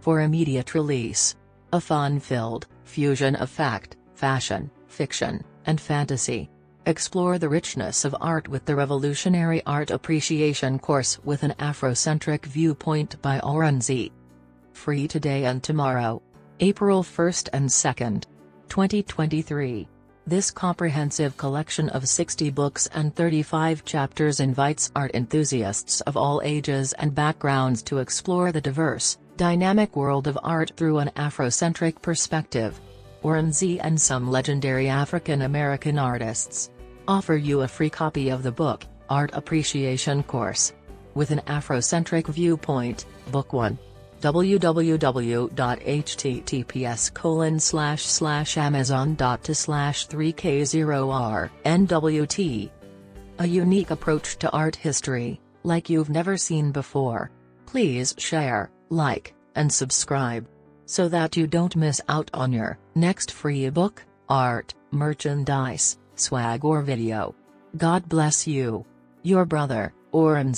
for immediate release. A fun-filled fusion of fact, fashion, fiction, and fantasy. Explore the richness of art with the Revolutionary Art Appreciation course with an Afrocentric viewpoint by Oran. Free today and tomorrow. April 1st and 2nd. 2023. This comprehensive collection of 60 books and 35 chapters invites art enthusiasts of all ages and backgrounds to explore the diverse, dynamic world of art through an Afrocentric perspective. Oran and some legendary African American artists offer you a free copy of the book, Art Appreciation Course. With an Afrocentric viewpoint, Book 1. www.https://amazon.to/3k0rnwt. A unique approach to art history, like you've never seen before. Please share, like, and subscribe, so that you don't miss out on your next free book, art, merchandise, swag or video. God bless you. Your brother, Oran.